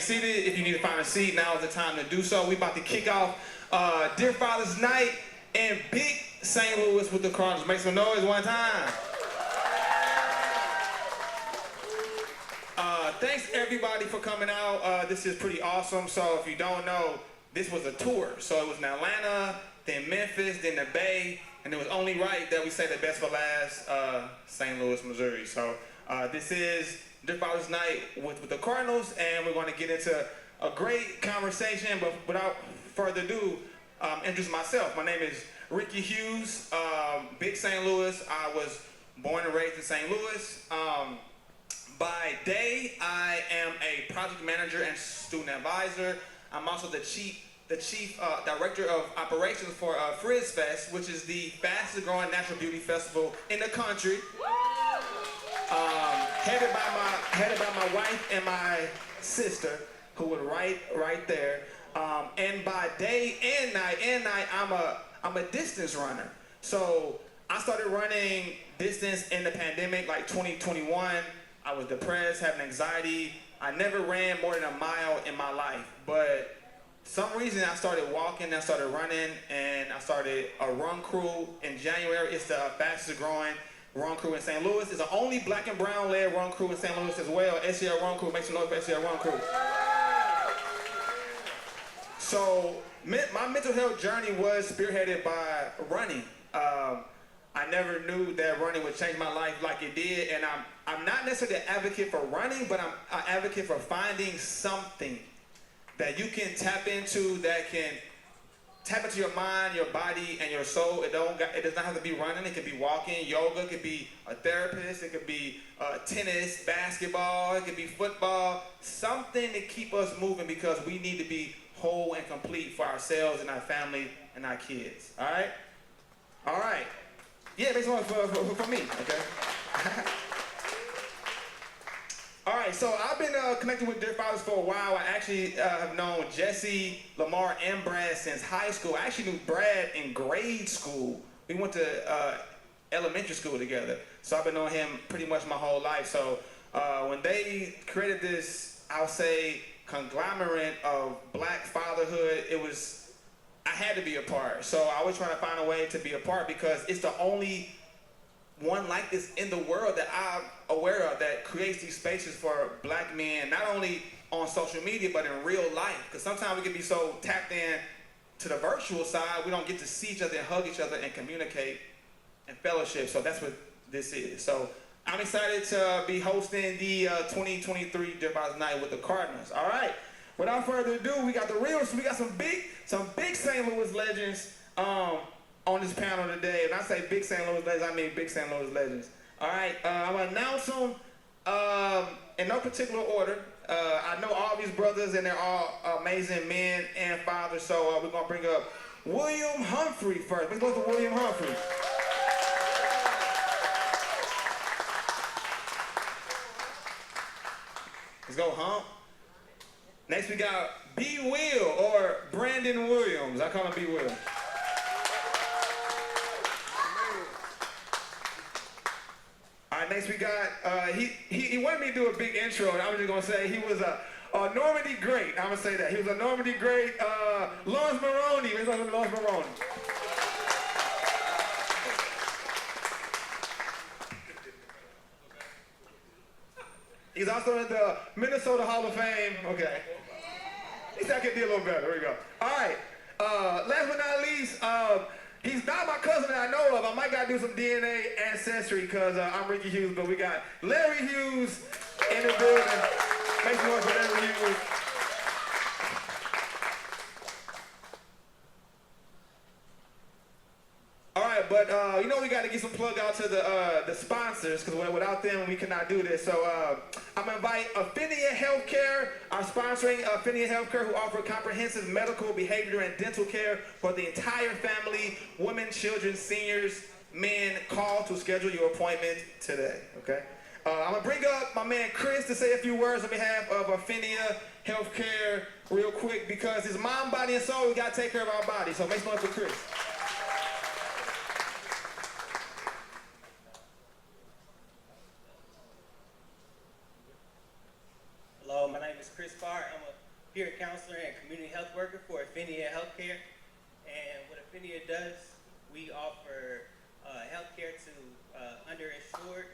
seated. If you need to find a seat, now is the time to do so. We about to kick off Dear Father's Night in big St. Louis with the Cardinals. Make some noise one time. Thanks everybody for coming out. This is pretty awesome. So if you don't know, this was a tour. So it was in Atlanta, then Memphis, then the Bay, and it was only right that we say the best for last, St. Louis, Missouri. So this is Dear Father's Night with the Cardinals, and we're going to get into a great conversation. But without further ado, introduce myself. My name is Ricky Hughes, big St. Louis. I was born and raised in St. Louis. By day, I am a project manager and student advisor. I'm also the chief director of operations for Frizz Fest, which is the fastest growing natural beauty festival in the country. Headed by my wife and my sister, who was right there. And by day and night, I'm a distance runner. So I started running distance in the pandemic, like 2021. I was depressed, having anxiety. I never ran more than a mile in my life, but some reason I started walking, I started running, and I started a run crew in January. It's the fastest growing run crew in St. Louis. It's the only black and brown led run crew in St. Louis as well. STL run crew, make some noise for STL run crew. So my mental health journey was spearheaded by running. I never knew that running would change my life like it did, and I'm not necessarily an advocate for running, but I'm an advocate for finding something that you can tap into that can tap into your mind, your body, and your soul. It does not have to be running. It could be walking, yoga. It could be a therapist. It could be tennis, basketball. It could be football. Something to keep us moving, because we need to be whole and complete for ourselves and our family and our kids. All right? All right. Yeah, make some for me, okay? All right, so I've been connected with Dear Fathers for a while. I actually have known Jesse, Lamar, and Brad since high school. I actually knew Brad in grade school. We went to elementary school together. So I've been knowing him pretty much my whole life. So when they created this, I'll say, conglomerate of black fatherhood, I had to be a part. So I was trying to find a way to be a part, because it's the only one like this in the world that I'm aware of that creates these spaces for black men, not only on social media, but in real life. Because sometimes we can be so tapped in to the virtual side, we don't get to see each other and hug each other and communicate and fellowship. So that's what this is. So I'm excited to be hosting the 2023 Dear Father's Night with the Cardinals. All right. Without further ado, we got some big St. Louis legends on this panel today. And I say big St. Louis legends, I mean big St. Louis legends. All right, I'm gonna announce them in no particular order. I know all these brothers, and they're all amazing men and fathers. So we're gonna bring up William Humphrey first. Let's go to William Humphrey. Let's go, Hump. Next we got B. Will, or Brandon Williams. I call him B. Will. All right, next we got, he wanted me to do a big intro, and I was just gonna say he was a Normandy great. I'm gonna say that. He was a Normandy great, Laurence Maroney. Let's go to Laurence Maroney. He's also in the Minnesota Hall of Fame. Okay. At least I can do a little better. There we go. All right. Last but not least, he's not my cousin that I know of. I might gotta do some DNA ancestry, because I'm Ricky Hughes, but we got Larry Hughes in the building. Make some noise for Larry Hughes. All right, but we got to get some plug out to the sponsors, because without them we cannot do this. So I'm gonna invite Affinia Healthcare, our sponsoring Affinia Healthcare, who offer comprehensive medical, behavioral, and dental care for the entire family, women, children, seniors, men. Call to schedule your appointment today. Okay. I'm gonna bring up my man Chris to say a few words on behalf of Affinia Healthcare real quick, because his mind, body, and soul, we gotta take care of our body. So make some noise for Chris. Hello, my name is Chris Farr. I'm a peer counselor and community health worker for Affinia Healthcare. And what Affinia does, we offer healthcare to underinsured,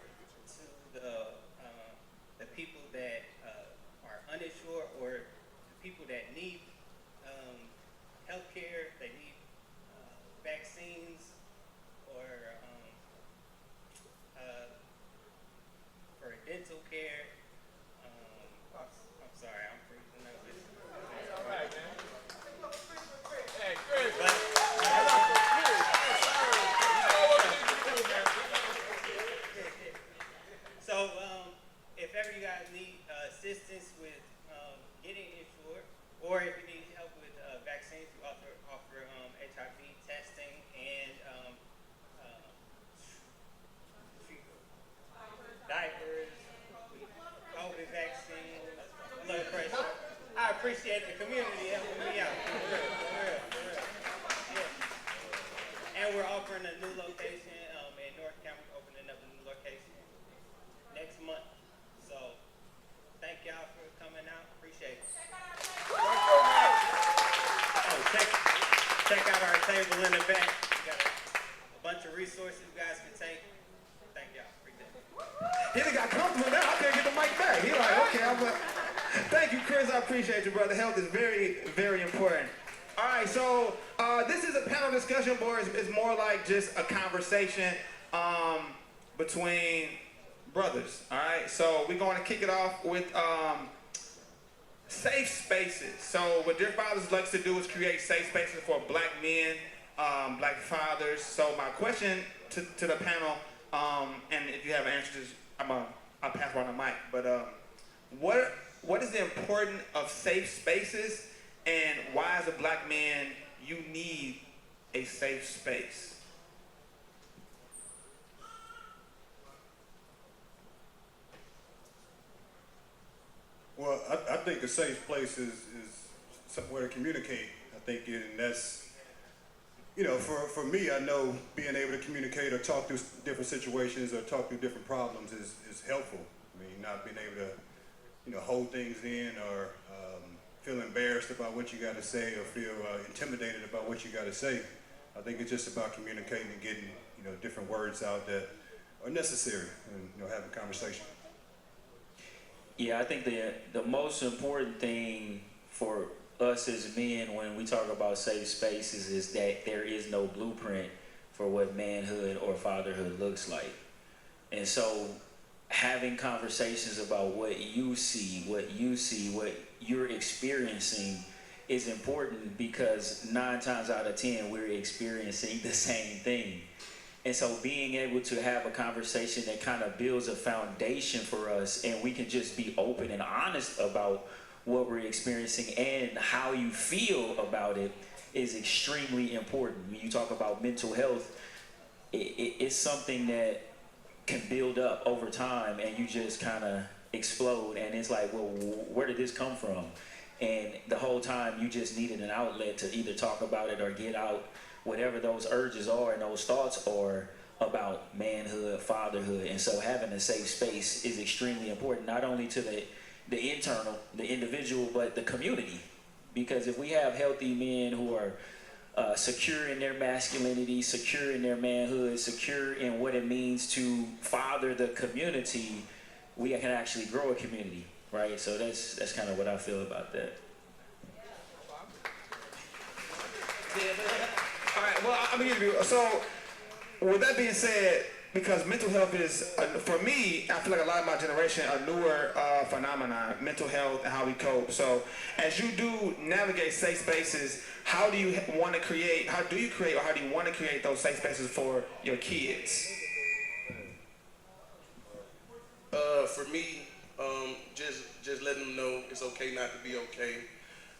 to the people that are uninsured, or the people that need healthcare, they need vaccines, or for dental care. I'm sorry, I'm freezing up. That's all right, man. Hey, So, if ever you guys need assistance with getting insured, or if you need help with vaccines, we offer HIV testing and diapers, COVID vaccines, blood pressure. I appreciate the community helping me out. For real. Yeah. And we're offering a new location in North County. We're opening up a new location next month. So thank y'all for coming out. Appreciate it. Oh, check out our table in the back. We got a bunch of resources you guys can take. Thank y'all. Appreciate it. He done got comfortable now. I can't get the mic back. He like, okay, Thank you, Chris. I appreciate you, brother. Health is very, very important. All right, so this is a panel discussion board. It's more like just a conversation between brothers. All right, so we're going to kick it off with safe spaces. So what Dear Fathers likes to do is create safe spaces for black men, black fathers. So my question to the panel, and if you have answers, I'll pass around the mic. But what is the importance of safe spaces, and why, as a black man, you need a safe space? Well, I think a safe place is somewhere to communicate. I think, and that's, you know, for me, I know being able to communicate or talk through different situations or talk through different problems is helpful. I mean, not being able to, you know, hold things in or feel embarrassed about what you got to say or feel intimidated about what you got to say. I think it's just about communicating and getting, you know, different words out that are necessary and, you know, having conversation. Yeah, I think the most important thing for us as men when we talk about safe spaces is that there is no blueprint for what manhood or fatherhood looks like. And so having conversations about what you see, what you're experiencing is important, because 9 times out of 10 we're experiencing the same thing. And so being able to have a conversation that kind of builds a foundation for us, and we can just be open and honest about what we're experiencing and how you feel about it, is extremely important. When you talk about mental health, it's something that can build up over time, and you just kind of explode, and it's like, well, where did this come from? And the whole time you just needed an outlet to either talk about it or get out whatever those urges are and those thoughts are about manhood, fatherhood. And so having a safe space is extremely important, not only to the internal, the individual, but the community. Because if we have healthy men who are secure in their masculinity, secure in their manhood, secure in what it means to father the community, we can actually grow a community, right? So that's kind of what I feel about that. All right, well, I'm gonna give you, so with that being said, because mental health is, for me, I feel like a lot of my generation, a newer phenomenon, mental health and how we cope. So as you do navigate safe spaces, how do you want to create, or how do you want to create those safe spaces for your kids? For me, just letting them know it's okay not to be okay.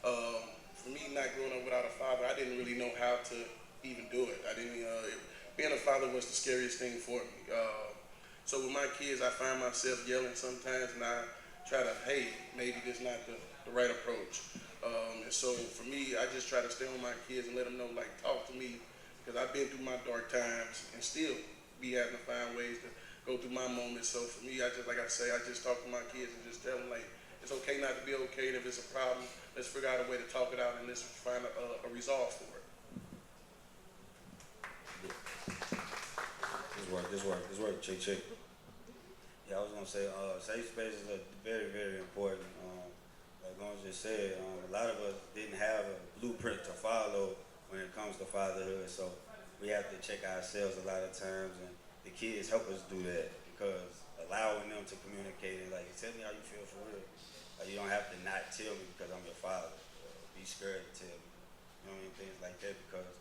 For me, not growing up without a father, I didn't really know how to even do it. Being a father was the scariest thing for me. So with my kids, I find myself yelling sometimes, and I try to, hey, maybe this is not the right approach. And so for me, I just try to stay on my kids and let them know, like, talk to me, because I've been through my dark times and still be having to find ways to go through my moments. So for me, I just, like I say, I just talk to my kids and just tell them, like, it's okay not to be okay. And if it's a problem, let's figure out a way to talk it out and let's find a resolve for it. This work, check. Yeah, I was gonna say, safe spaces are very, very important. Like Laurence just said, a lot of us didn't have a blueprint to follow when it comes to fatherhood, so we have to check ourselves a lot of times, and the kids help us do that because allowing them to communicate and like, tell me how you feel for real. You don't have to not tell me because I'm your father. Be scared to tell me. You know what I mean? Things like that, because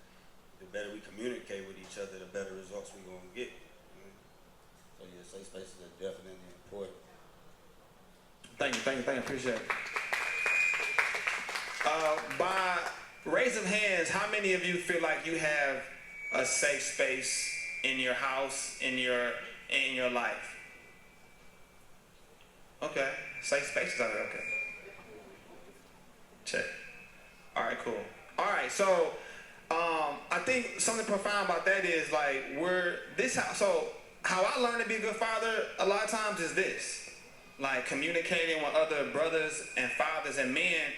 the better we communicate with each other, the better results we're going to get. You know? So yeah, safe spaces are definitely important. Thank you, appreciate it. By raise of hands, how many of you feel like you have a safe space in your house, in your life? Okay, safe spaces out there, okay. Check. All right, cool. All right, so I think something profound about that is like so how I learned to be a good father a lot of times is this, like communicating with other brothers and fathers and men,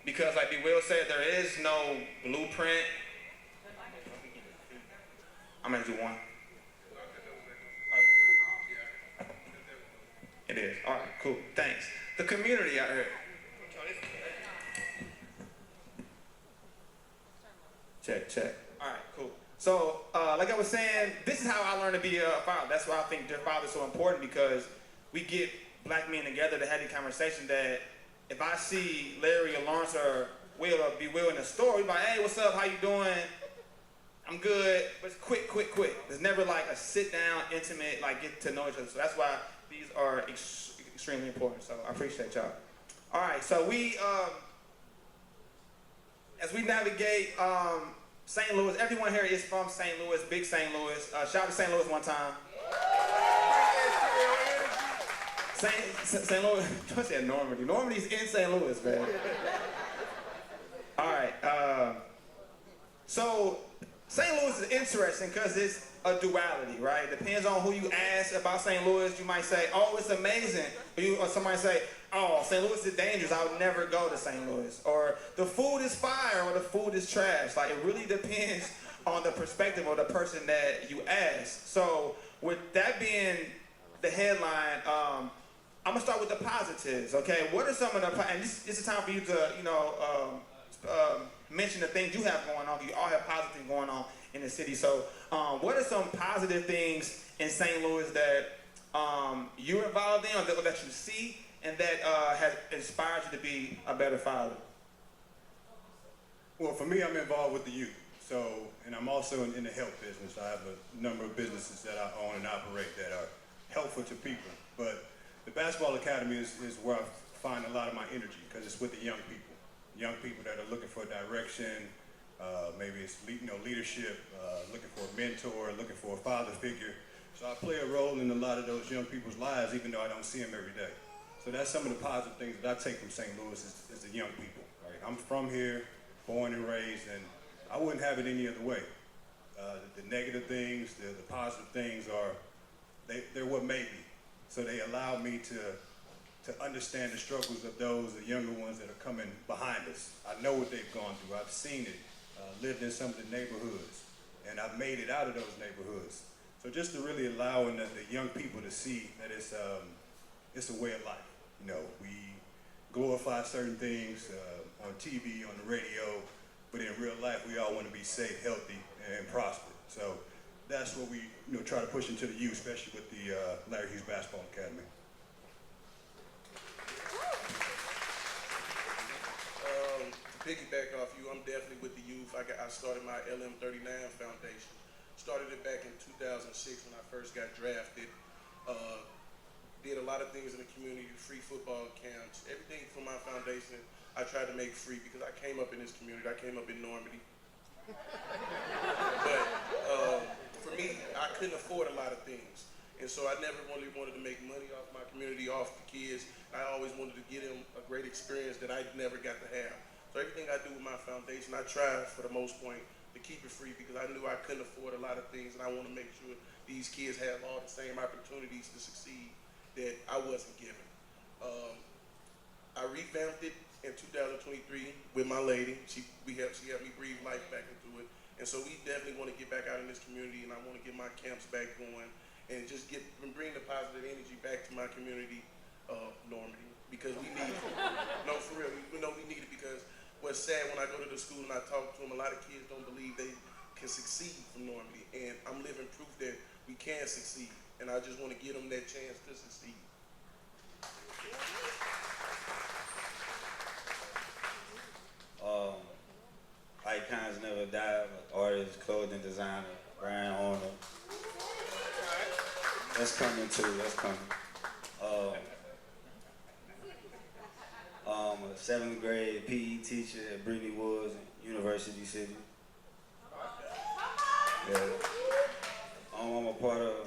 because like B. Will said, there is no blueprint. I'm gonna do one. It is. All right, cool. Thanks. The community out here. Check. All right, cool. So, like I was saying, this is how I learned to be a father. That's why I think Dear Father is so important, because we get black men together to have a conversation that if I see Larry or Laurence or Will or B. Will in the store, we be like, hey, what's up? How you doing? I'm good. But it's quick. There's never like a sit down, intimate, like get to know each other. So that's why these are extremely important. So I appreciate y'all. All right, so we, as we navigate St. Louis, everyone here is from St. Louis, big St. Louis. Shout out to St. Louis one time. St. Louis, I said Normandy. Normandy's in St. Louis, man. All right, so St. Louis is interesting because it's a duality, right? It depends on who you ask about St. Louis. You might say, oh, it's amazing. Or somebody say, oh, St. Louis is dangerous. I would never go to St. Louis. Or the food is fire or the food is trash. Like, it really depends on the perspective of the person that you ask. So with that being the headline, I'm going to start with the positives, okay? What are some of the, and this is time for you to, mention the things you have going on. You all have positive things going on in the city. So what are some positive things in St. Louis that you're involved in or that you see and that has inspired you to be a better father? Well, for me, I'm involved with the youth. So, and I'm also in the health business. I have a number of businesses that I own and operate that are helpful to people. But the basketball academy is where I find a lot of my energy, because it's with the young people. Young people that are looking for direction, maybe it's leadership, looking for a mentor, looking for a father figure. So I play a role in a lot of those young people's lives, even though I don't see them every day. So that's some of the positive things that I take from St. Louis is the young people. Right? I'm from here, born and raised, and I wouldn't have it any other way. The negative things, the positive things they're what made me. So they allow me to understand the struggles of the younger ones that are coming behind us. I know what they've gone through. I've seen it, lived in some of the neighborhoods, and I've made it out of those neighborhoods. So just to really allowing the young people to see that it's a way of life. We glorify certain things on TV, on the radio, but in real life, we all want to be safe, healthy, and prosper. So that's what we try to push into the youth, especially with the Larry Hughes Basketball Academy. Piggyback off you, I'm definitely with the youth. I started my LM39 Foundation. Started it back in 2006 when I first got drafted. Did a lot of things in the community, free football camps, everything from my foundation I tried to make free because I came up in this community. I came up in Normandy. But for me, I couldn't afford a lot of things. And so I never really wanted to make money off my community, off the kids. I always wanted to give them a great experience that I never got to have. So everything I do with my foundation, I try for the most point to keep it free because I knew I couldn't afford a lot of things, and I want to make sure these kids have all the same opportunities to succeed that I wasn't given. I revamped it in 2023 with my lady. She helped me breathe life back into it. And so we definitely want to get back out in this community, and I want to get my camps back going and just bring the positive energy back to my community, Normandy, because we need it. No, for real, we know we need it, because what's sad when I go to the school and I talk to them, a lot of kids don't believe they can succeed from Normandy, and I'm living proof that we can succeed, and I just want to give them that chance to succeed. Eyekons Never Die, artist, clothing designer, brand owner. That's coming too, that's coming. A 7th grade PE teacher at Brittany Woods, University City. Yeah. I'm a part of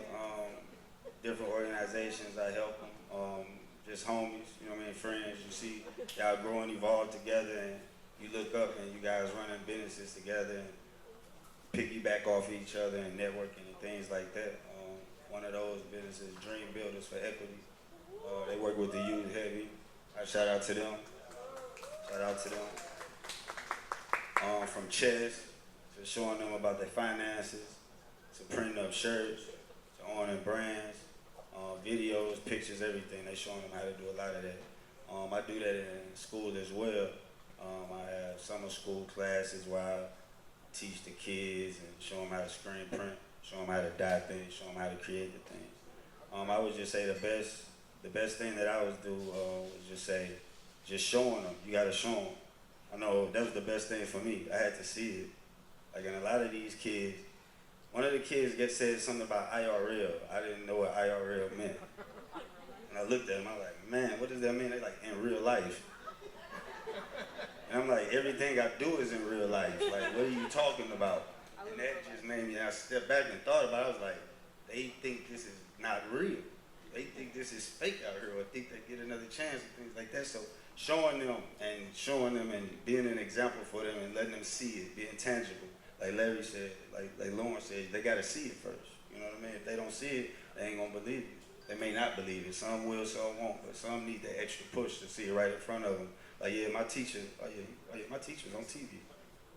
different organizations. I help them, just homies, you know what I mean, friends. You see y'all grow and evolve together, and you look up and you guys running businesses together and piggyback off each other and networking and things like that. One of those businesses, Dream Builders for Equity. They work with the youth heavy. I shout out to them. Shout out to them. From chess to showing them about their finances, to printing up shirts, to owning brands, videos, pictures, everything. They showing them how to do a lot of that. I do that in school as well. I have summer school classes where I teach the kids and show them how to screen print, show them how to dye things, show them how to create the things. I would just say the best thing that I would do was just showing them. You gotta show them. I know that was the best thing for me. I had to see it. Like, in a lot of these kids, one of the kids said something about IRL. I didn't know what IRL meant. And I looked at him, I was like, man, what does that mean? They like, in real life. And I'm like, everything I do is in real life. Like, what are you talking about? And that just made me, I stepped back and thought about it. I was like, they think this is not real. They think this is fake out here, or think they get another chance and things like that. So showing them and being an example for them and letting them see it, being tangible. Like Larry said, like Laurence said, they gotta see it first. You know what I mean? If they don't see it, they ain't gonna believe it. They may not believe it. Some will, some won't, but some need that extra push to see it right in front of them. Like, yeah, my teacher, my teacher was on TV.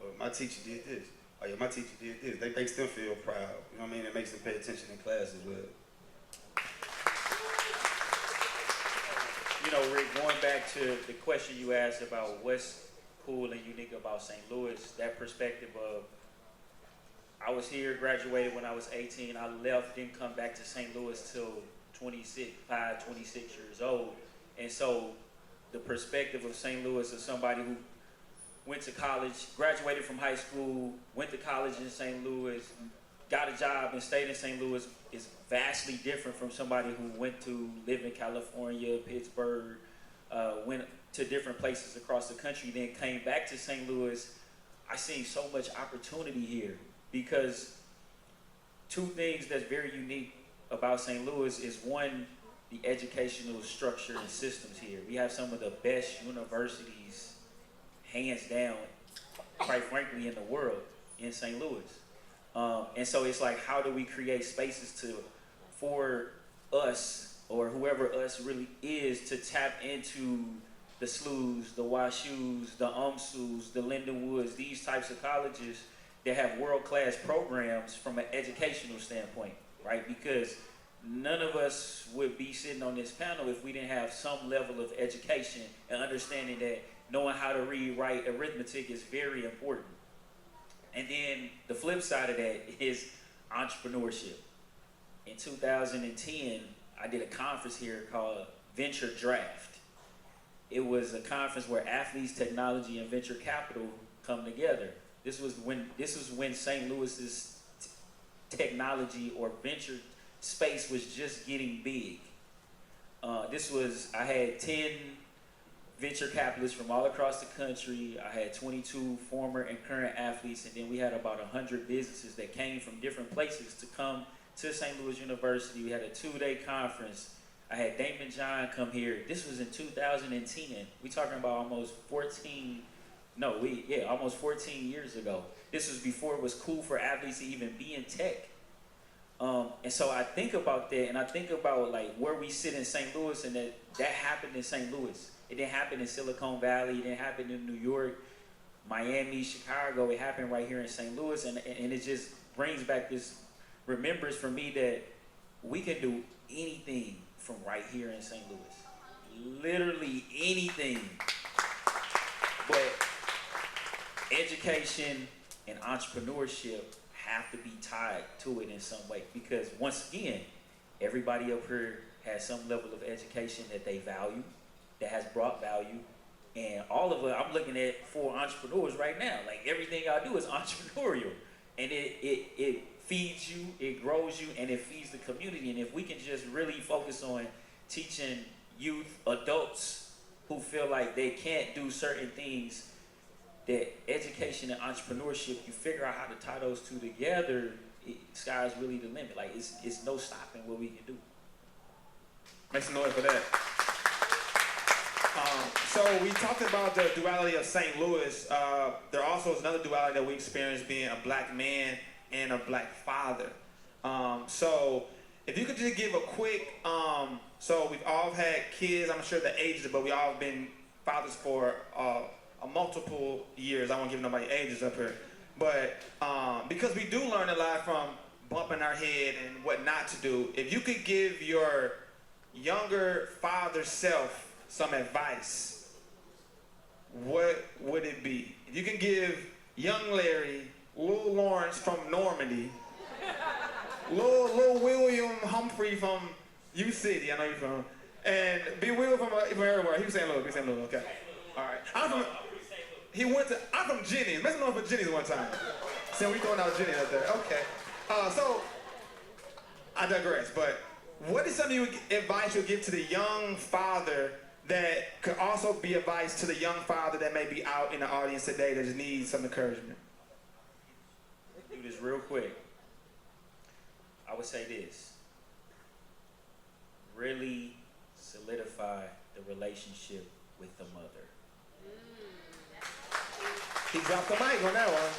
Or my teacher did this. Oh yeah, my teacher did this. That makes them feel proud. You know what I mean? It makes them pay attention in class as well. You know, Rick, going back to the question you asked about what's cool and unique about St. Louis, that perspective of, I was here, graduated when I was 18. I left, didn't come back to St. Louis till 26 years old. And so the perspective of St. Louis as somebody who went to college, graduated from high school, went to college in St. Louis, got a job and stayed in St. Louis is vastly different from somebody who went to live in California, Pittsburgh, went to different places across the country, then came back to St. Louis. I seen so much opportunity here because two things that's very unique about St. Louis is, one, the educational structure and systems here. We have some of the best universities, hands down, quite frankly, in the world in St. Louis. And so it's like, how do we create spaces for us, or whoever us really is, to tap into the SLUs, the WashUs, the UMSUs, the Lindenwoods, these types of colleges that have world-class programs from an educational standpoint, right? Because none of us would be sitting on this panel if we didn't have some level of education and understanding that knowing how to read, write, arithmetic is very important. And then the flip side of that is entrepreneurship. In 2010, I did a conference here called Venture Draft. It was a conference where athletes, technology, and venture capital come together. This was when St. Louis's technology or venture space was just getting big. I had 10 venture capitalists from all across the country. I had 22 former and current athletes, and then we had about 100 businesses that came from different places to come to St. Louis University. We had a 2-day conference. I had Damon John come here. This was in 2010. We talking about almost 14 years ago. This was before it was cool for athletes to even be in tech. And so I think about that, and I think about like where we sit in St. Louis, and that happened in St. Louis. It didn't happen in Silicon Valley. It didn't happen in New York, Miami, Chicago. It happened right here in St. Louis, and it just brings back this remembrance for me that we can do anything from right here in St. Louis. Literally anything. But education and entrepreneurship have to be tied to it in some way, because once again, everybody up here has some level of education that they value, that has brought value, and all of it, I'm looking at 4 entrepreneurs right now. Like, everything I do is entrepreneurial, and it feeds you, it grows you, and it feeds the community. And if we can just really focus on teaching youth, adults who feel like they can't do certain things, that education and entrepreneurship, you figure out how to tie those two together, sky's really the limit. Like, it's no stopping what we can do. Make some noise for that. So we talked about the duality of St. Louis. There also is another duality that we experience, being a black man and a black father. So if you could just give a quick, so we've all had kids, I'm sure the ages, but we all been fathers for multiple years. I won't give nobody ages up here. But because we do learn a lot from bumping our head and what not to do, if you could give your younger father self some advice, what would it be? If you can give young Larry, little Laurence from Normandy, little William Humphrey from U City, I know you're from, and be Will from everywhere. He was St. Louis, okay. All right. I'm from Jennings. Make some noise for Jennings one time. So we throwing out Jennings up there. Okay. So I digress, but what is something advice you would give to the young father that could also be advice to the young father that may be out in the audience today that just needs some encouragement? Do this real quick. I would say this. Really solidify the relationship with the mother. He dropped the mic on that one.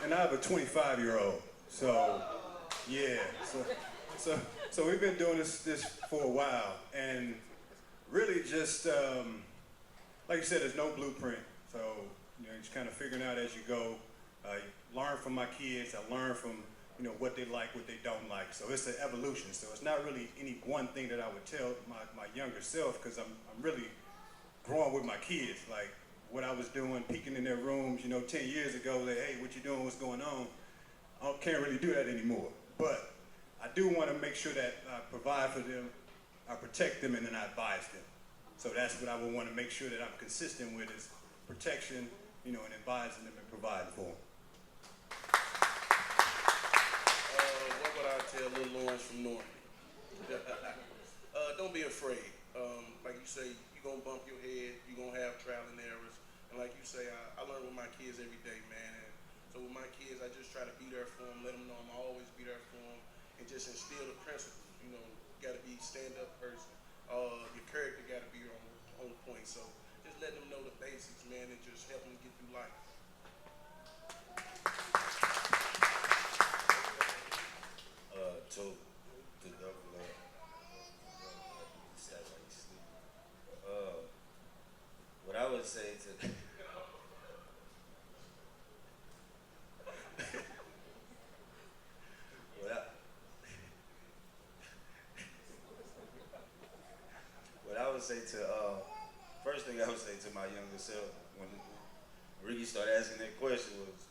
And I have a 25-year-old, so yeah. So we've been doing this for a while, and really just like you said, there's no blueprint. So just kind of figuring out as you go. Learn from my kids. I learn from what they like, what they don't like. So it's an evolution. So it's not really any one thing that I would tell my younger self, because I'm really growing with my kids. Like what I was doing, peeking in their rooms, 10 years ago, like, hey, what you doing? What's going on? I can't really do that anymore. But I do want to make sure that I provide for them, I protect them, and then I advise them. So that's what I would want to make sure that I'm consistent with, is protection, and advising them and providing for them. What would I tell little Laurence from Normandy? Don't be afraid. Like you say, you're going to bump your head, you're going to have trial and errors. And like you say, I learn with my kids every day, man. And so with my kids, I just try to be there for them, let them know I'm always be there for them, and just instill the principles. You got to be a stand-up person. Your character got to be on point. So just let them know the basics, man, and just help them get through life. To double up. What I would say to what I would say to first thing I would say to my younger self when Ricky started asking that question was,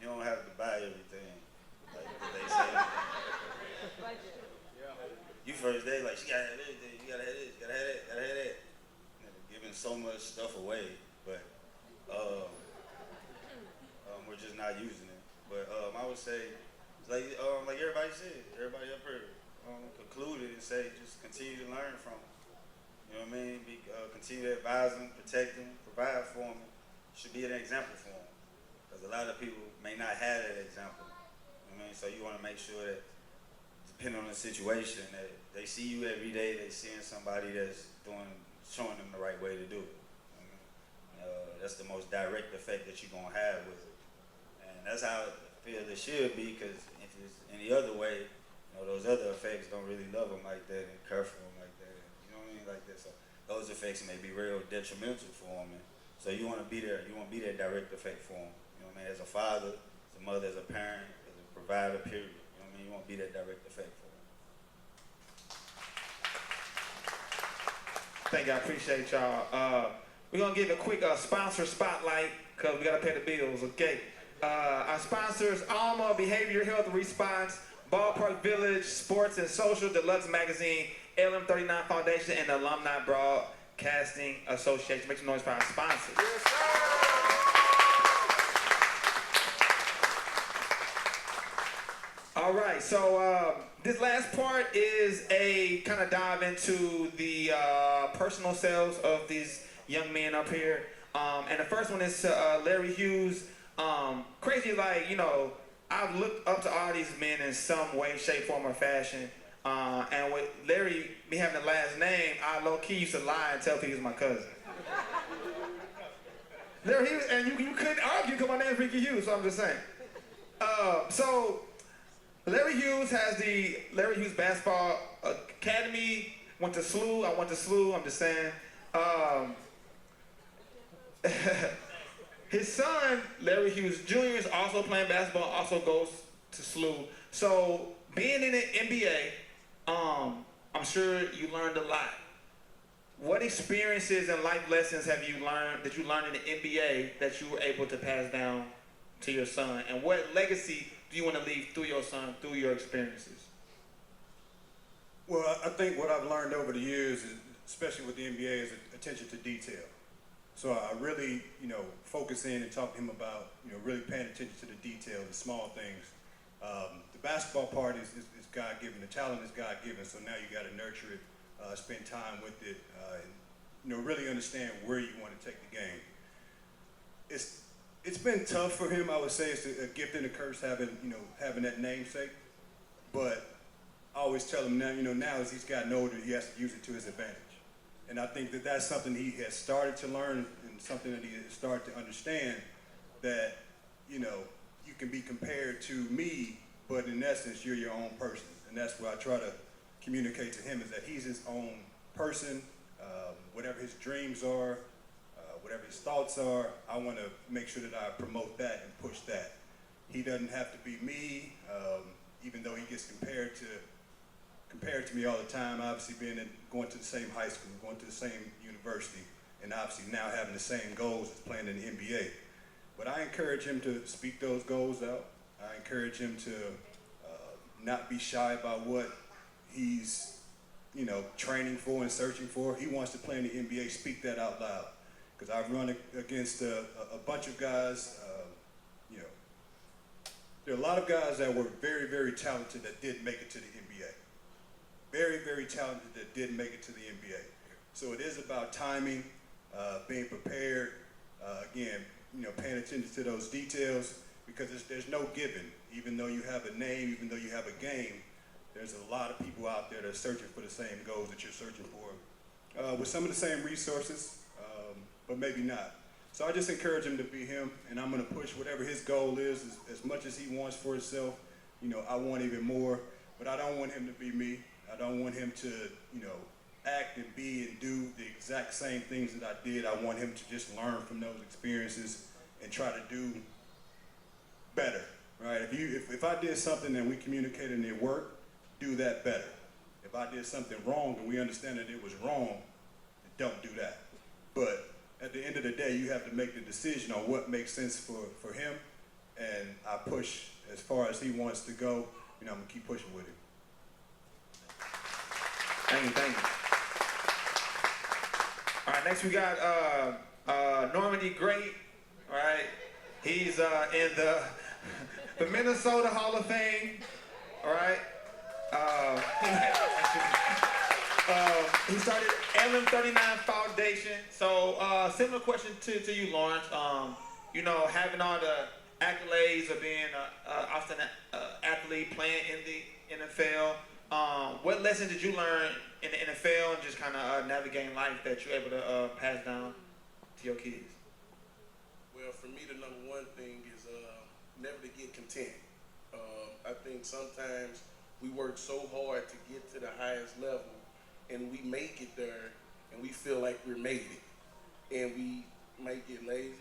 you don't have to buy everything. Like they say. You first day, like, she gotta have everything, you gotta have this, gotta have that, gotta have that. Giving so much stuff away, but we're just not using it. But I would say, like everybody said, everybody up here concluded and say, just continue to learn from them. You know what I mean? Continue to advise them, protect them, provide for them. Should be an example for them. Because a lot of people may not have that example. You know what I mean? So you want to make sure that, depending on the situation, that they see you every day, they seeing somebody that's showing them the right way to do it. That's the most direct effect that you're going to have with it. And that's how I feel it should be, because if it's any other way, those other effects don't really love them like that and care for them like that. And, you know what I mean? Like that. So those effects may be real detrimental for them. And so you want to be there. You want to be that direct effect for them. You know what I mean? As a father, as a mother, as a parent, as a provider, period. You know what I mean? You want to be that direct effect for them. Thank you. I appreciate y'all. We're going to give a quick sponsor spotlight because we got to pay the bills, okay? Our sponsors, Alma, Behavior Health Response, Ballpark Village, Sports and Social, Deluxe Magazine, LM39 Foundation, and the Alumni Broadcasting Association. Make some noise for our sponsors. Yes, sir. All right, so this last part is a kind of dive into the personal selves of these young men up here. And the first one is to Larry Hughes. Crazy, like, you know, I've looked up to all these men in some way, shape, form, or fashion. And with Larry, me having the last name, I low-key used to lie and tell people he was my cousin. Larry Hughes, and you couldn't argue because my name's Ricky Hughes, so I'm just saying. So Larry Hughes has the Larry Hughes Basketball Academy, went to SLU, I went to SLU, I'm just saying. His son, Larry Hughes Jr., is also playing basketball, also goes to SLU. So being in the NBA, I'm sure you learned a lot. What experiences and life lessons have you learned that you learned in the NBA that you were able to pass down to your son? And what legacy do you want to leave through your son, through your experiences? Well, I think what I've learned over the years, especially with the NBA, is attention to detail. So I really, you know, focus in and talk to him about, you know, really paying attention to the detail, the small things. The basketball part is God-given. The talent is God-given, so now you got to nurture it, spend time with it, and, you know, really understand where you want to take the game. It's been tough for him. I would say it's a gift and a curse having that namesake. But I always tell him now, you know, now as he's gotten older, he has to use it to his advantage. And I think that that's something he has started to learn and something that he has started to understand, that, you know, you can be compared to me, but in essence, you're your own person. And that's what I try to communicate to him, is that he's his own person. Whatever his dreams are, whatever his thoughts are, I want to make sure that I promote that and push that. He doesn't have to be me, even though he gets compared to me all the time, obviously going to the same high school, going to the same university, and obviously now having the same goals as playing in the NBA. But I encourage him to speak those goals out. I encourage him to not be shy about what he's, you know, training for and searching for. He wants to play in the NBA, speak that out loud. Because I've run against a bunch of guys, you know, there are a lot of guys that were very, very talented that didn't make it to the NBA. Very, very talented that didn't make it to the NBA. So it is about timing, being prepared, again, you know, paying attention to those details, because there's no giving. Even though you have a name, even though you have a game, there's a lot of people out there that are searching for the same goals that you're searching for, with some of the same resources, but maybe not. So I just encourage him to be him, and I'm going to push whatever his goal is as much as he wants for himself. You know, I want even more, but I don't want him to be me. I don't want him to, you know, act and be and do the exact same things that I did. I want him to just learn from those experiences and try to do better, right? If I did something and we communicated and it worked, do that better. If I did something wrong and we understand that it was wrong, don't do that. But at the end of the day, you have to make the decision on what makes sense for him, and I push as far as he wants to go. You know, I'm gonna keep pushing with him. Thank you. All right, next we got Normandy Great. All right, he's in the Minnesota Hall of Fame. All right. He started LM39 Foundation. So similar question to you, Laurence. You know, having all the accolades of being an outstanding athlete, playing in the NFL. What lessons did you learn in the NFL and just kind of navigating life that you're able to pass down to your kids? Well, for me, the number one thing is never to get content. I think sometimes we work so hard to get to the highest level, and we make it there, and we feel like we're made it. And we might get lazy,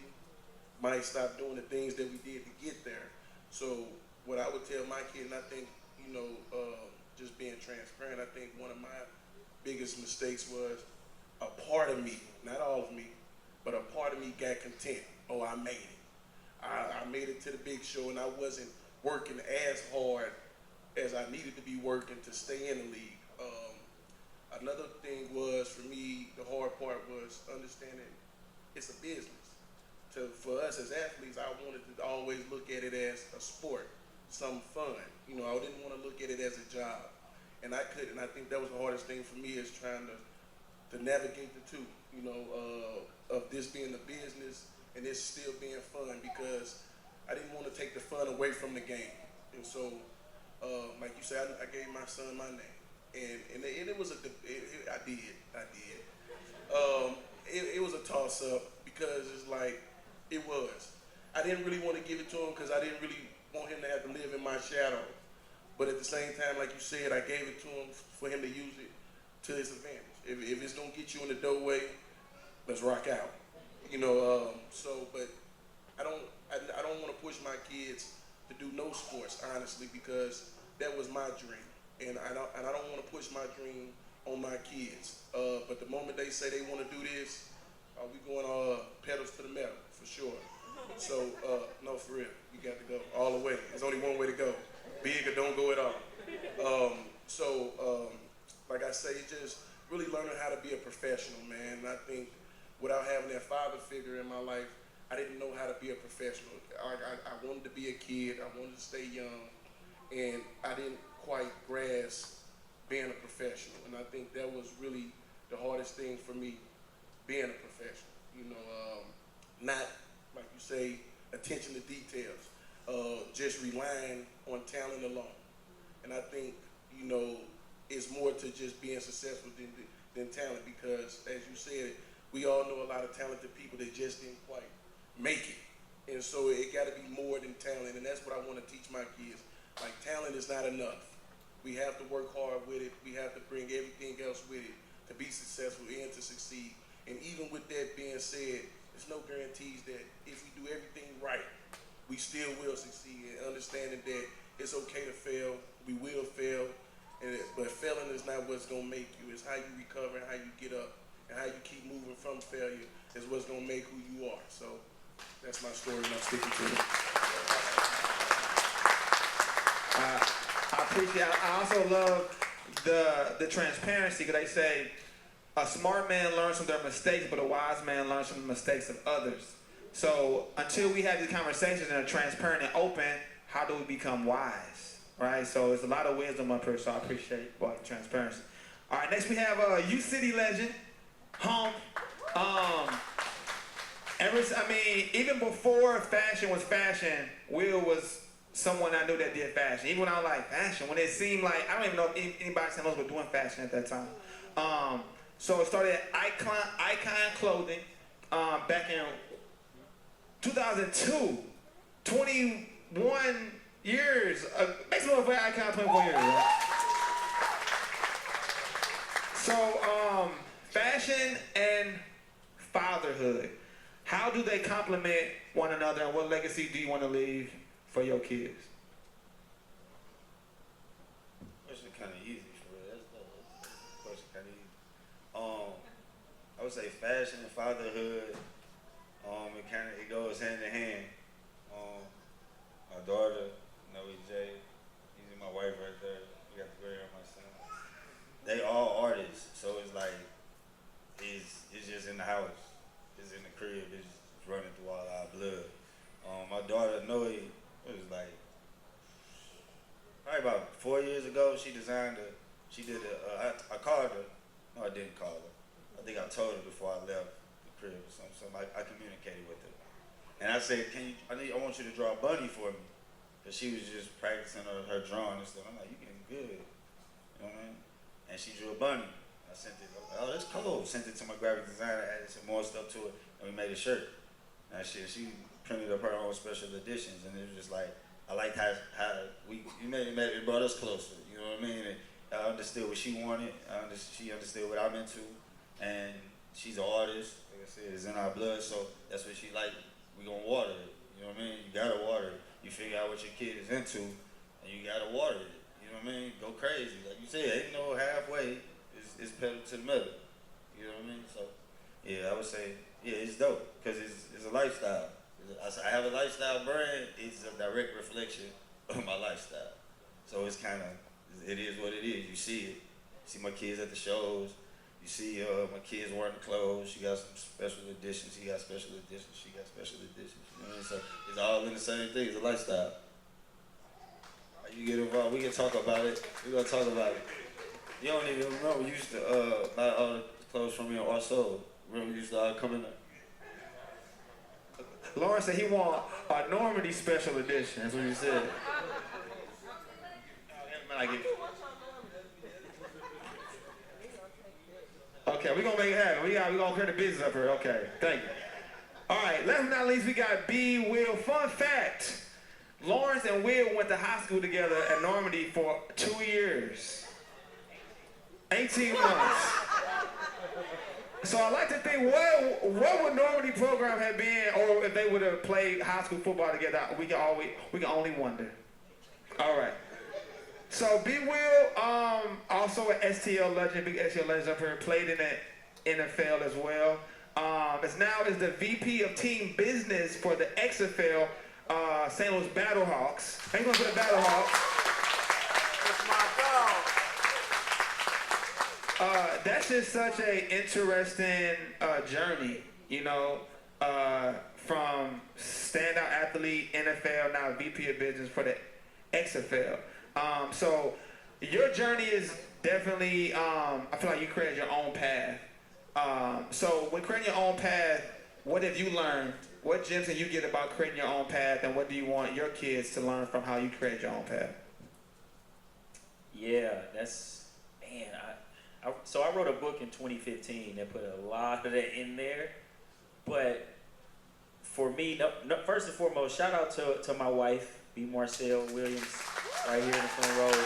might stop doing the things that we did to get there. So what I would tell my kid, and I think, just being transparent, I think one of my biggest mistakes was a part of me, not all of me, but a part of me got content. Oh, I made it. I made it to the big show, and I wasn't working as hard as I needed to be working to stay in the league. Another thing was, for me, the hard part was understanding it's a business. For us as athletes, I wanted to always look at it as a sport, some fun. I didn't want to look at it as a job. And I couldn't. I think that was the hardest thing for me, is trying to navigate the two, of this being a business and this still being fun, because I didn't want to take the fun away from the game. And so, like you said, I gave my son my name. And it was I did. It was a toss-up, because it's like, it was. I didn't really want to give it to him, because I didn't really want him to have to live in my shadow. But at the same time, like you said, I gave it to him for him to use it to his advantage. If it's gonna get you in the doorway, let's rock out. But I don't want to push my kids to do no sports, honestly, because that was my dream. And I don't want to push my dream on my kids. But the moment they say they want to do this, we going pedals to the metal, for sure. So, no, for real, you got to go all the way. There's only one way to go. Big or don't go at all. Like I say, just really learning how to be a professional, man. And I think without having that father figure in my life, I didn't know how to be a professional. I wanted to be a kid. I wanted to stay young. And I didn't quite grasp being a professional. And I think that was really the hardest thing for me, being a professional. Not, like you say, attention to details, just relying on talent alone. And I think, it's more to just being successful than talent, because, as you said, we all know a lot of talented people that just didn't quite make it. And so it got to be more than talent, and that's what I want to teach my kids. Like, talent is not enough. We have to work hard with it. We have to bring everything else with it to be successful and to succeed. And even with that being said, there's no guarantees that if we do everything right, we still will succeed. And understanding that it's okay to fail, we will fail, but failing is not what's gonna make you. It's how you recover and how you get up and how you keep moving from failure is what's gonna make who you are. So that's my story, and I'm sticking to it. I appreciate it. I also love the transparency, because they say a smart man learns from their mistakes, but a wise man learns from the mistakes of others. So until we have these conversations and are transparent and open, how do we become wise, right? So there's a lot of wisdom up here, so I appreciate the transparency. All right, next we have U City legend, Hump. Even before fashion was fashion, Will was someone I knew that did fashion. Even when I was like, fashion, when it seemed like, I don't even know if anybody else was doing fashion at that time. So it started at Eyekons Clothing back in 2002. 21 years. Makes it for Eyekons 24 years. Right? So fashion and fatherhood. How do they complement one another, and what legacy do you want to leave for your kids? Question kind of easy for real. That's question kind of easy. I would say fashion and fatherhood. It goes hand in hand. My daughter, Jay, she's my wife right there. We got the gray hair on my son. They all artists, so it's like it's just in the house, it's in the crib, it's running through all our blood. My daughter Noe, it was like probably about 4 years ago. I called her. No, I didn't call her. I think I told her before I left the crib or something. So I communicated with her, and I said, I want you to draw a bunny for me, because she was just practicing her drawing and stuff. I'm like, you getting good, you know what I mean? And she drew a bunny. I sent it. Oh, that's cool. Sent it to my graphic designer, added some more stuff to it, and we made a shirt. Now she printed up her own special editions, and it was just like, I liked how it brought us closer. You know what I mean? And I understood what she wanted. She understood what I'm into, and she's an artist. Like I said, it's in our blood, so that's what she like. We gonna water it. You know what I mean? You gotta water it. You figure out what your kid is into, and you gotta water it. You know what I mean? Go crazy. Like you said, ain't no halfway. It's pedal to the metal. You know what I mean? So, yeah, I would say, yeah, it's dope because it's a lifestyle. I have a lifestyle brand. It's a direct reflection of my lifestyle. So it's kind of, it is what it is. You see it. You see my kids at the shows. You see my kids wearing the clothes. She got some special editions. He got special editions. She got special editions. You know what I mean? So it's all in the same thing. It's a lifestyle. You get involved. We can talk about it. We're going to talk about it. You don't even remember. You used to buy all the clothes from me on our soul. Remember you used to come in there? Laurence said he want a Normandy special edition. That's what he said. Okay, we're going to make it happen. We're going to clear the business up here. Okay, thank you. All right, last but not least, we got B. Will. Fun fact, Laurence and Will went to high school together at Normandy for 2 years. 18 months. So I like to think, what would Normandy program have been, or if they would have played high school football together? We can only wonder. All right. So B. Will, also an STL legend, big STL legend up here, played in the NFL as well. Is the VP of Team Business for the XFL, St. Louis Battlehawks. How you going for the Battlehawks? That's my dog. That's just such an interesting journey, you know, from standout athlete, NFL, now VP of Business for the XFL. So your journey is definitely, I feel like you created your own path. So when creating your own path, what have you learned? What gems can you get about creating your own path, and what do you want your kids to learn from how you create your own path? Yeah, that's, man, so I wrote a book in 2015 that put a lot of that in there. But for me, first and foremost, shout out to my wife, B. Marcel Williams, right here in the front row.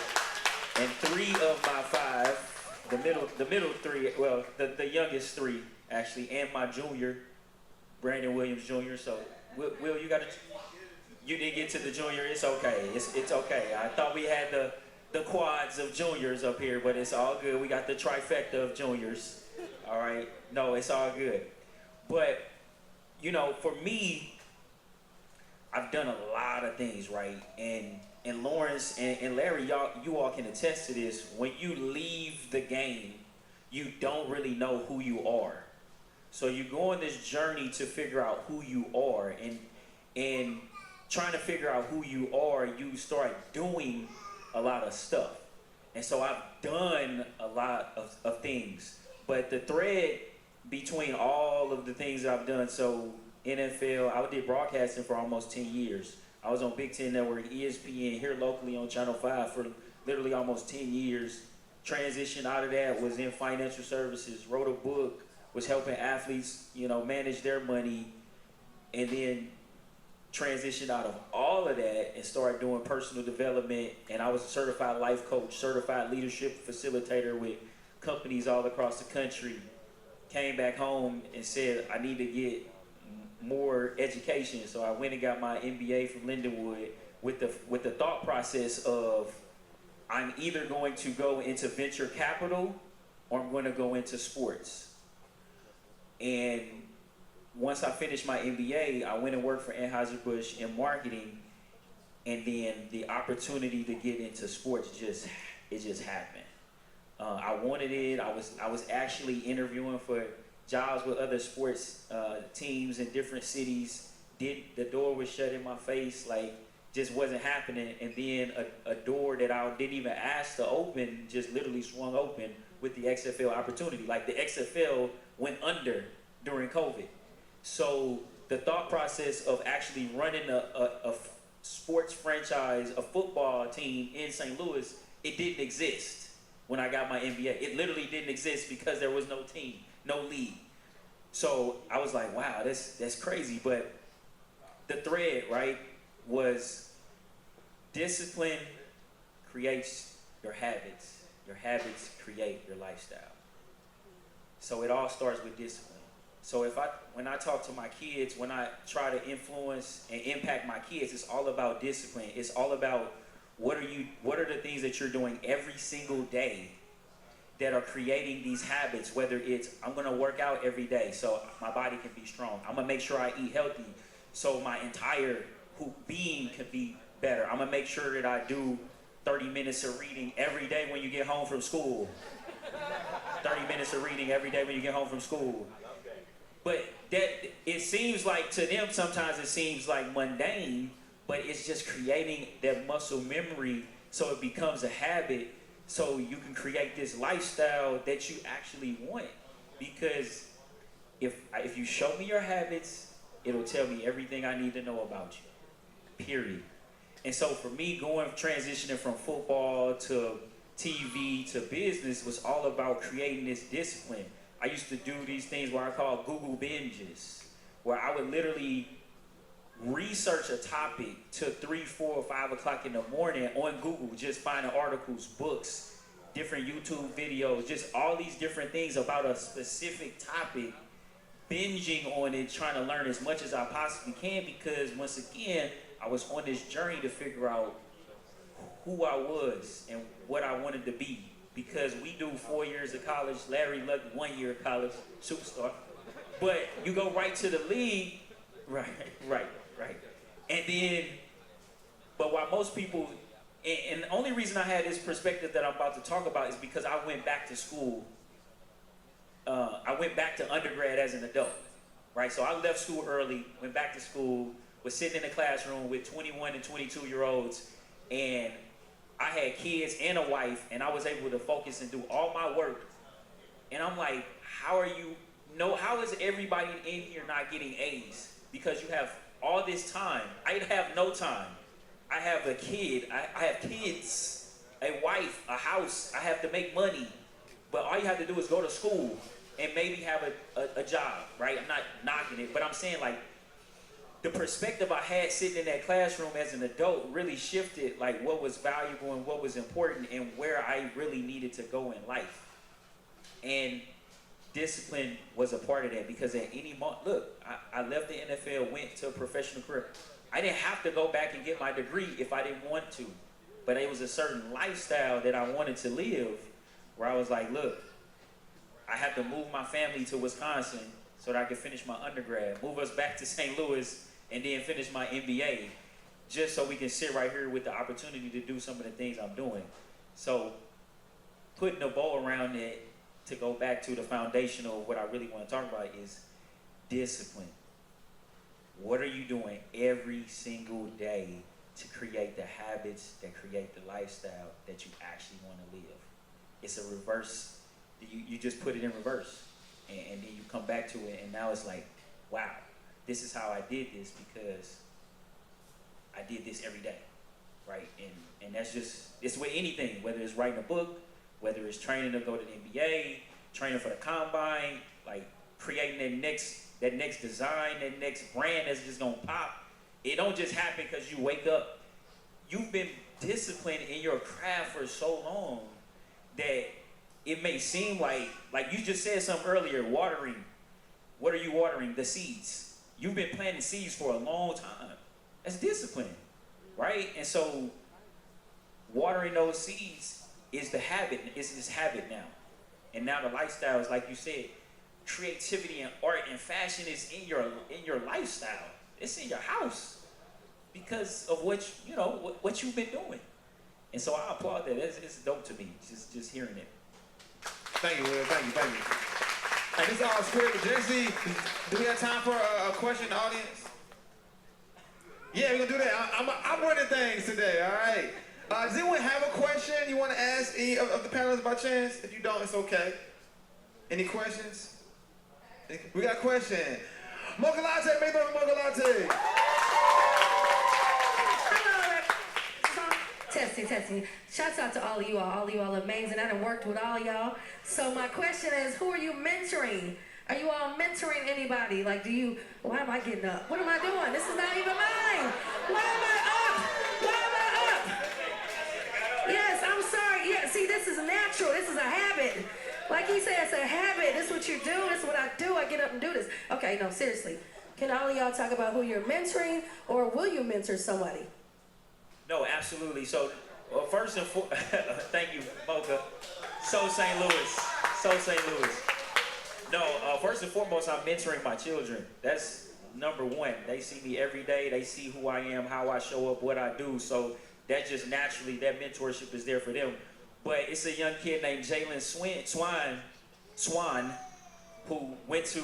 And 3 of my 5, the middle 3, well, the youngest 3, actually, and my junior, Brandon Williams Jr. So, Will, you didn't get to the junior. It's okay. It's okay. I thought we had the quads of juniors up here, but it's all good. We got the trifecta of juniors. All right. No, it's all good. But, you know, for me, I've done a lot of things, right? And Laurence and Larry, you all can attest to this. When you leave the game, you don't really know who you are. So you go on this journey to figure out who you are, and trying to figure out who you are, you start doing a lot of stuff. And so I've done a lot of things. But the thread between all of the things I've done, so NFL, I did broadcasting for almost 10 years. I was on Big Ten Network, ESPN, here locally on Channel 5 for literally almost 10 years. Transition out of that, was in financial services, wrote a book, was helping athletes, you know, manage their money, and then transitioned out of all of that and started doing personal development. And I was a certified life coach, certified leadership facilitator with companies all across the country. Came back home and said, I need to get more education. So I went and got my MBA from Lindenwood with the thought process of, I'm either going to go into venture capital or I'm going to go into sports. And once I finished my MBA, I went and worked for Anheuser-Busch in marketing, and then the opportunity to get into sports just happened. I wanted it. I was actually interviewing for jobs with other sports teams in different cities. The door was shut in my face, like just wasn't happening. And then a door that I didn't even ask to open just literally swung open with the XFL opportunity. Like the XFL went under during COVID. So the thought process of actually running a sports franchise, a football team in St. Louis, it didn't exist when I got my MBA. It literally didn't exist because there was no team, no league. So I was like, wow, that's crazy. But the thread, right, was discipline creates your habits. Your habits create your lifestyle. So it all starts with discipline. So when I talk to my kids, when I try to influence and impact my kids, it's all about discipline. It's all about what are the things that you're doing every single day that are creating these habits, whether it's I'm gonna work out every day so my body can be strong. I'm gonna make sure I eat healthy so my entire being can be better. I'm gonna make sure that I do 30 minutes of reading every day when you get home from school. 30 minutes of reading every day when you get home from school. But that it seems like to them sometimes it seems like mundane, but it's just creating that muscle memory so it becomes a habit so you can create this lifestyle that you actually want. Because if you show me your habits, it'll tell me everything I need to know about you, period. And so for me, transitioning from football to TV to business was all about creating this discipline. I used to do these things where I call Google binges, where I would literally research a topic till 3, 4, or 5 o'clock in the morning on Google, just finding articles, books, different YouTube videos, just all these different things about a specific topic, binging on it, trying to learn as much as I possibly can, because once again, I was on this journey to figure out who I was and what I wanted to be. Because we do 4 years of college, Larry Lucky 1 year of college, superstar. But you go right to the league, right. And then, but while most people, and the only reason I had this perspective that I'm about to talk about is because I went back to school. I went back to undergrad as an adult, right? So I left school early, went back to school, was sitting in the classroom with 21 and 22-year-olds, and I had kids and a wife, and I was able to focus and do all my work. And I'm like, how is everybody in here not getting A's? Because you have all this time. I have no time. I have a kid. I have kids, a wife, a house. I have to make money. But all you have to do is go to school and maybe have a job, right? I'm not knocking it, but I'm saying like the perspective I had sitting in that classroom as an adult really shifted like what was valuable and what was important and where I really needed to go in life. And discipline was a part of that because at any moment, look, I left the NFL, went to a professional career. I didn't have to go back and get my degree if I didn't want to, but it was a certain lifestyle that I wanted to live where I was like, look, I have to move my family to Wisconsin so that I could finish my undergrad, move us back to St. Louis, and then finish my MBA, just so we can sit right here with the opportunity to do some of the things I'm doing. So putting a bow around it to go back to the foundational, what I really want to talk about is discipline. What are you doing every single day to create the habits that create the lifestyle that you actually want to live? It's a reverse. You just put it in reverse, and then you come back to it, and now it's like, wow, this is how I did this because I did this every day, right? And that's just, it's with anything, whether it's writing a book, whether it's training to go to the NBA, training for the combine, like creating that next design, that next brand that's just gonna pop. It don't just happen because you wake up. You've been disciplined in your craft for so long that it may seem like you just said something earlier, watering. What are you watering? The seeds. You've been planting seeds for a long time. That's discipline, right? And so watering those seeds is the habit. It's this habit now. And now the lifestyle is, like you said, creativity and art and fashion is in your lifestyle. It's in your house because of what you've been doing. And so I applaud that. It's dope to me, just hearing it. Thank you, Will. Thank you. Hey, this is all scripted. Jesse, do we have time for a question in the audience? Yeah, we're gonna do that. I'm running things today, all right? Does anyone have a question you want to ask any of the panelists by chance? If you don't, it's okay. Any questions? We got a question. Mocha latte, make up a mocha latte. Testing. Shouts out to all of you all. All of you all are amazing. I done worked with all y'all. So my question is, who are you mentoring? Are you all mentoring anybody? Like, why am I getting up? What am I doing? This is not even mine. Why am I up? Yes, I'm sorry. Yeah, see, this is natural. This is a habit. Like he said, it's a habit. This is what you you do. This is what I do. I get up and do this. Okay, no, seriously. Can all of y'all talk about who you're mentoring, or will you mentor somebody? No, absolutely. So, first and foremost, thank you, Mocha. So St. Louis. No, first and foremost, I'm mentoring my children. That's number one. They see me every day. They see who I am, how I show up, what I do. So that just naturally, that mentorship is there for them. But it's a young kid named Jalen Swan, who went to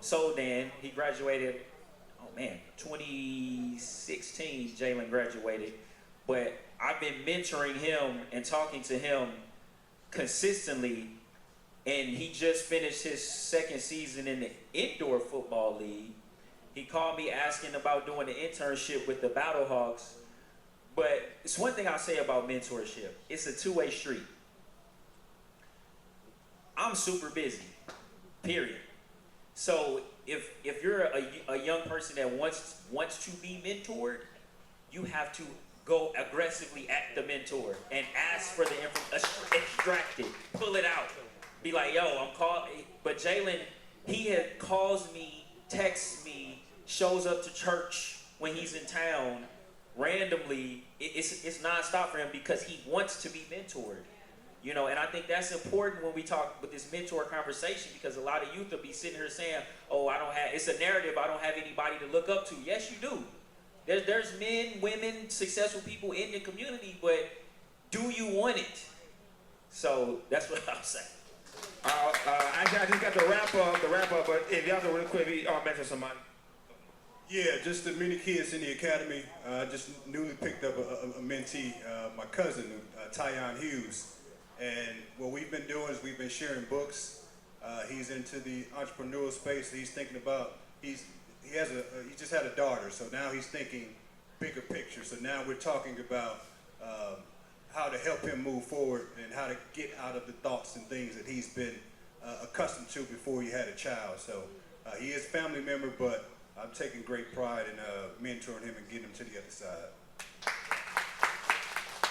Soldan. He graduated, 2016, Jalen graduated. But I've been mentoring him and talking to him consistently, and he just finished his second season in the indoor football league. He called me asking about doing an internship with the Battlehawks. But it's one thing I'll say about mentorship. It's a two-way street. I'm super busy, period. So if you're a young person that wants to be mentored, you have to go aggressively at the mentor and ask for the information, extract it, pull it out. Be like, yo, I'm called. But Jalen, he had calls me, texts me, shows up to church when he's in town randomly. It's nonstop for him because he wants to be mentored. You know, and I think that's important when we talk with this mentor conversation, because a lot of youth will be sitting here saying, oh, it's a narrative, I don't have anybody to look up to. Yes, you do. There's men, women, successful people in the community, but do you want it? So that's what I'm saying. Actually, I just got the wrap up, but if y'all can really quickly mention somebody. Yeah, just the many kids in the academy. I just newly picked up a mentee, my cousin, Larry Hughes. And what we've been doing is we've been sharing books. He's into the entrepreneurial space. He's thinking about, he just had a daughter, so now he's thinking bigger picture. So now we're talking about how to help him move forward and how to get out of the thoughts and things that he's been accustomed to before he had a child. So he is a family member, but I'm taking great pride in mentoring him and getting him to the other side.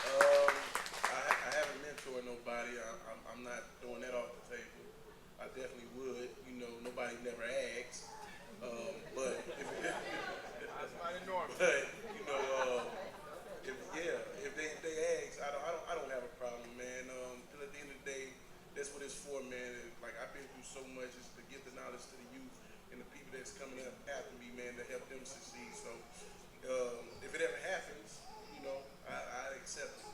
I haven't mentored nobody. I'm not throwing that off the table. I definitely would. You know, nobody never asks. But if they ask, I don't have a problem, man. At the end of the day, that's what it's for, man. Like, I've been through so much, is to give the knowledge to the youth and the people that's coming up after me, man, to help them succeed. So if it ever happens, you know, I accept it.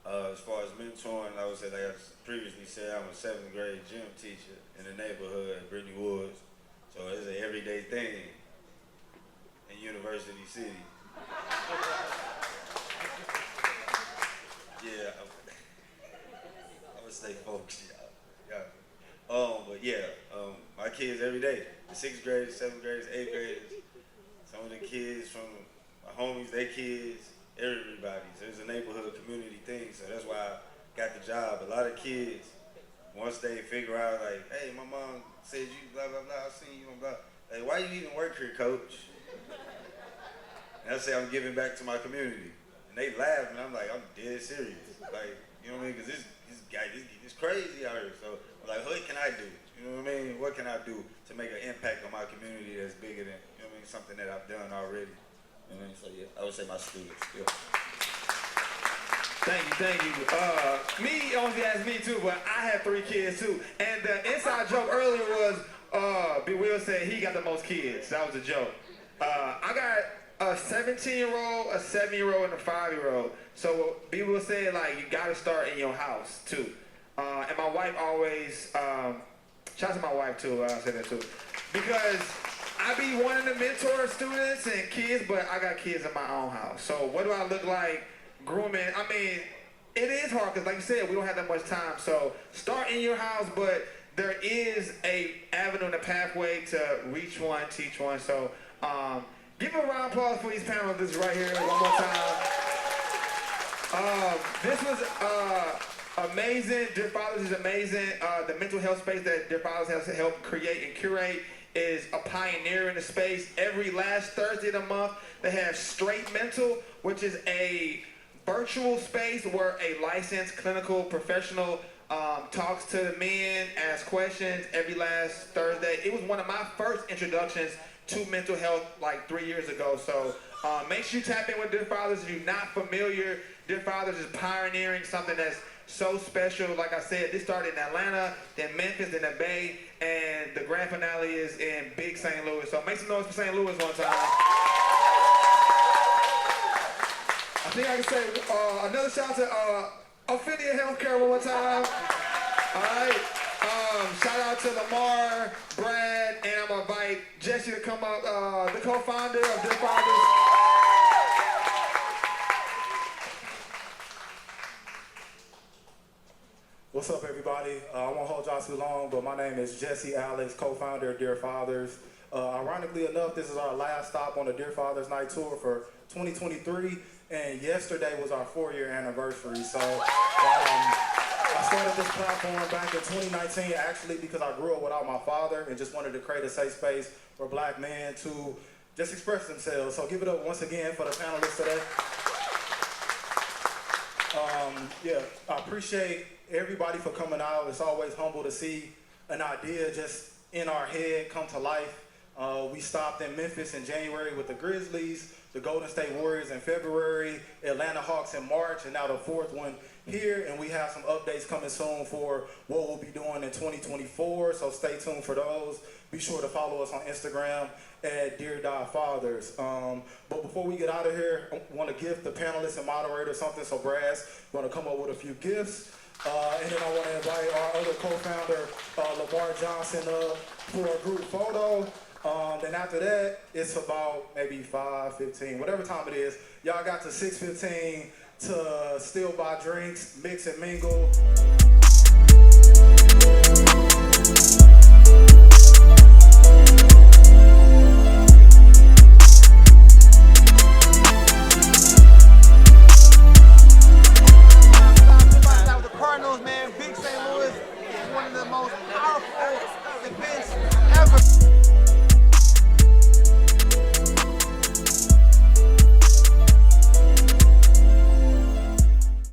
As far as mentoring, I would say, like I previously said, I'm a 7th grade gym teacher in the neighborhood at Brittany Woods. So it's an everyday thing in University City. Yeah, I would say folks, my kids every day, the 6th graders, 7th graders, 8th graders, some of the kids from my homies, their kids, everybody. So it's a neighborhood community thing. So that's why I got the job. A lot of kids, once they figure out, like, hey, my mom said you blah, blah, blah, I seen you, blah, blah. Like, why you even work here, coach? And I say I'm giving back to my community. And they laugh, and I'm like, I'm dead serious. Like, you know what I mean? Because this crazy out here. So I'm like, what can I do? You know what I mean? What can I do to make an impact on my community that's bigger than, you know what I mean, something that I've done already? You know what I mean? So yeah, I would say my students. Yeah. Thank you. Me, obviously asked me too, but I have 3 kids too. And the inside joke earlier was, B. Will said he got the most kids. That was a joke. I got a 17-year-old, a 7-year-old, and a 5-year-old. So B. Will said, like, you gotta start in your house too. And my wife always, shout out to my wife too, I'll say that too. Because I be wanting to mentor students and kids, but I got kids in my own house. So what do I look like grooming? I mean, it is hard because, like you said, we don't have that much time. So start in your house, but there is a avenue and a pathway to reach one, teach one. So give a round of applause for these panelists right here one more time. This was amazing. Dear Fathers is amazing. The mental health space that Dear Fathers has helped create and curate is a pioneer in the space. Every last Thursday of the month, they have Straight Mental, which is a virtual space where a licensed clinical professional talks to the men, asks questions every last Thursday. It was one of my first introductions to mental health like 3 years ago. So make sure you tap in with Dear Fathers. If you're not familiar, Dear Fathers is pioneering something that's so special. Like I said, this started in Atlanta, then Memphis, then the Bay, and the grand finale is in Big St. Louis. So make some noise for St. Louis one time. I think I can say another shout out to Affinia Healthcare one more time. All right. Shout out to Lamar, Brad, and I'm going to invite Jesse to come up, the co-founder of Dear Fathers. What's up, everybody? I won't hold y'all too long, but my name is Jesse Alex, co-founder of Dear Fathers. Ironically enough, this is our last stop on the Dear Fathers Night Tour for 2023, and yesterday was our 4-year anniversary. So I started this platform back in 2019, actually because I grew up without my father and just wanted to create a safe space for black men to just express themselves. So give it up once again for the panelists today. I appreciate everybody for coming out. It's always humble to see an idea just in our head come to life. We stopped in Memphis in January with the Grizzlies, the Golden State Warriors in February, Atlanta Hawks in March, and now the 4th one here. And we have some updates coming soon for what we'll be doing in 2024, so stay tuned for those. Be sure to follow us on Instagram at Dear Fathers. But before we get out of here, I want to gift the panelists and moderators something. So Brad's going to come up with a few gifts. And then I want to invite our other co-founder, Lamar Johnson, for a group photo. Then after that, it's about maybe 5:15, whatever time it is. Y'all got to 6:15 to still buy drinks, mix and mingle.